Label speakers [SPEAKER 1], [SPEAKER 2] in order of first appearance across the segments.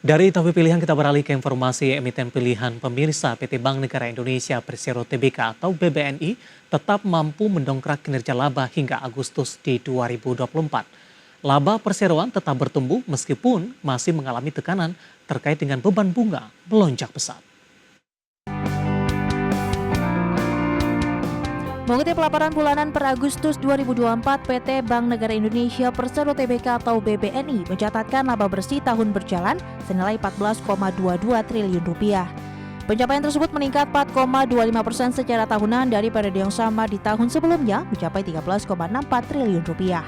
[SPEAKER 1] Dari topik pilihan kita beralih ke informasi emiten pilihan pemirsa. PT Bank Negara Indonesia Persero Tbk atau BBNI tetap mampu mendongkrak kinerja laba hingga Agustus di 2024. Laba perseroan tetap bertumbuh meskipun masih mengalami tekanan terkait dengan beban bunga melonjak pesat.
[SPEAKER 2] Mengutip laporan bulanan per Agustus 2024, PT Bank Negara Indonesia Persero Tbk atau BBNI mencatatkan laba bersih tahun berjalan senilai 14,22 triliun rupiah. Pencapaian tersebut meningkat 4,25% secara tahunan dari periode yang sama di tahun sebelumnya mencapai 13,64 triliun rupiah.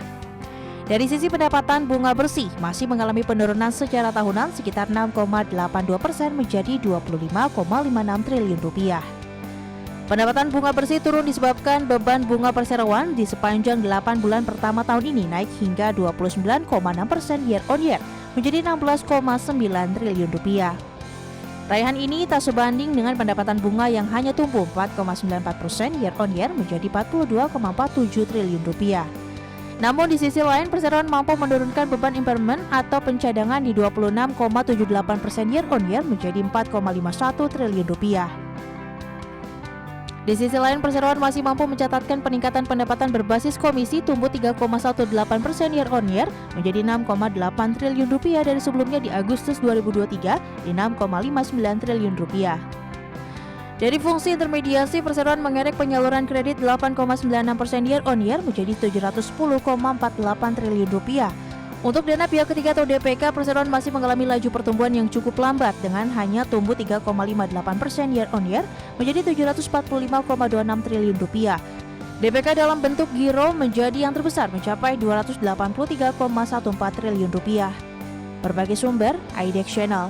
[SPEAKER 2] Dari sisi pendapatan, bunga bersih masih mengalami penurunan secara tahunan sekitar 6,82% menjadi 25,56 triliun rupiah. Pendapatan bunga bersih turun disebabkan beban bunga perseroan di sepanjang 8 bulan pertama tahun ini naik hingga 29,6% year on year menjadi 16,9 triliun rupiah. Raihan ini tak sebanding dengan pendapatan bunga yang hanya tumbuh 4,94% year on year menjadi 42,47 triliun rupiah. Namun di sisi lain, perseroan mampu menurunkan beban impairment atau pencadangan di 26,78% year on year menjadi 4,51 triliun rupiah. Di sisi lain, perseroan masih mampu mencatatkan peningkatan pendapatan berbasis komisi tumbuh 3,18% year on year menjadi 6,8 triliun rupiah dari sebelumnya di Agustus 2023 di 6,59 triliun rupiah. Dari fungsi intermediasi, perseroan mengerek penyaluran kredit 8,96% year on year menjadi 710,48 triliun rupiah. Untuk dana pihak ketiga atau DPK, perseroan masih mengalami laju pertumbuhan yang cukup lambat dengan hanya tumbuh 3,58% year on year menjadi 745,26 triliun rupiah. DPK dalam bentuk giro menjadi yang terbesar mencapai 283,14 triliun rupiah. Berbagai sumber, IDX Channel.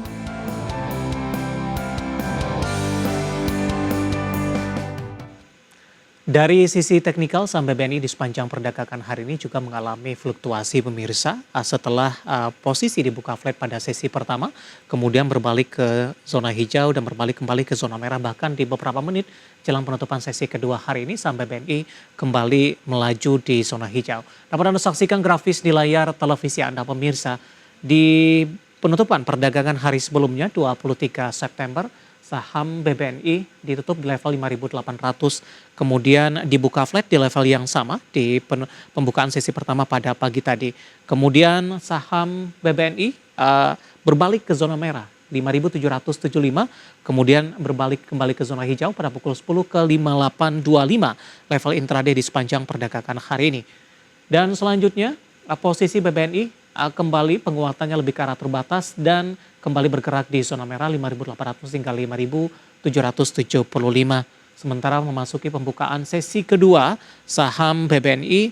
[SPEAKER 1] Dari sisi teknikal, saham BBNI di sepanjang perdagangan hari ini juga mengalami fluktuasi pemirsa setelah posisi dibuka flat pada sesi pertama, kemudian berbalik ke zona hijau dan berbalik kembali ke zona merah. Bahkan di beberapa menit jelang penutupan sesi kedua hari ini, saham BBNI kembali melaju di zona hijau. Dapat Anda saksikan grafis di layar televisi Anda pemirsa. Di penutupan perdagangan hari sebelumnya 23 September, saham BBNI ditutup di level 5.800, kemudian dibuka flat di level yang sama di pembukaan sesi pertama pada pagi tadi. Kemudian saham BBNI berbalik ke zona merah 5.775, kemudian berbalik kembali ke zona hijau pada pukul 10 ke 5825 level intraday di sepanjang perdagangan hari ini. Dan selanjutnya posisi BBNI kembali penguatannya lebih ke arah terbatas dan kembali bergerak di zona merah 5.800 hingga 5.775. Sementara memasuki pembukaan sesi kedua, saham BBNI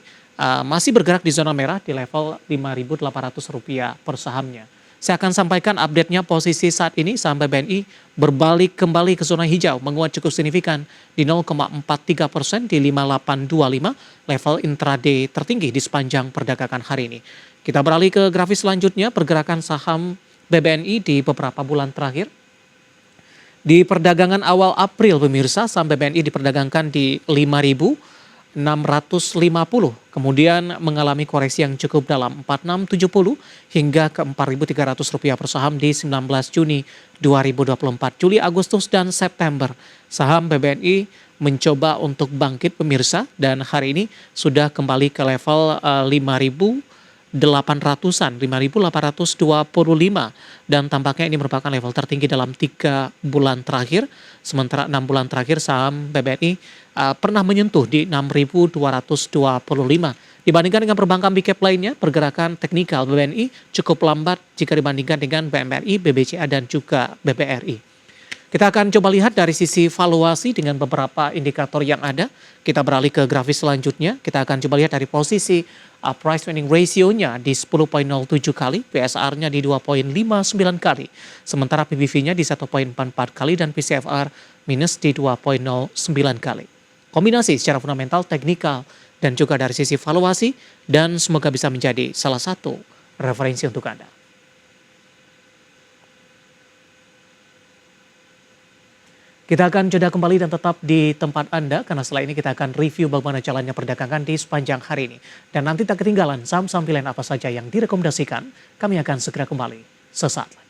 [SPEAKER 1] masih bergerak di zona merah di level Rp5.800 per sahamnya. Saya akan sampaikan update-nya posisi saat ini. Saham BBNI berbalik kembali ke zona hijau, menguat cukup signifikan di 0,43% di 5825, level intraday tertinggi di sepanjang perdagangan hari ini. Kita beralih ke grafis selanjutnya, pergerakan saham BBNI di beberapa bulan terakhir. Di perdagangan awal April pemirsa, saham BBNI diperdagangkan di 5.650, kemudian mengalami koreksi yang cukup dalam 4670 hingga ke Rp4.300 per saham di 19 Juni 2024. Juli, Agustus, dan September saham BBNI mencoba untuk bangkit pemirsa dan hari ini sudah kembali ke level 5.800-an, 5.825, dan tampaknya ini merupakan level tertinggi dalam 3 bulan terakhir. Sementara 6 bulan terakhir saham BBNI pernah menyentuh di 6.225. Dibandingkan dengan perbankan big cap lainnya, pergerakan teknikal BBNI cukup lambat jika dibandingkan dengan BMRI, BBCA, dan juga BBRI. Kita akan coba lihat dari sisi valuasi dengan beberapa indikator yang ada. Kita beralih ke grafis selanjutnya. Kita akan coba lihat dari posisi price earning ratio-nya di 10,07 kali, PSR-nya di 2,59 kali. Sementara PBV-nya di 1,44 kali dan PCFR minus di 2,09 kali. Kombinasi secara fundamental, teknikal, dan juga dari sisi valuasi, dan semoga bisa menjadi salah satu referensi untuk Anda. Kita akan jeda kembali dan tetap di tempat Anda karena setelah ini kita akan review bagaimana jalannya perdagangan di sepanjang hari ini. Dan nanti tak ketinggalan saham-saham pilihan apa saja yang direkomendasikan, kami akan segera kembali sesaat lagi.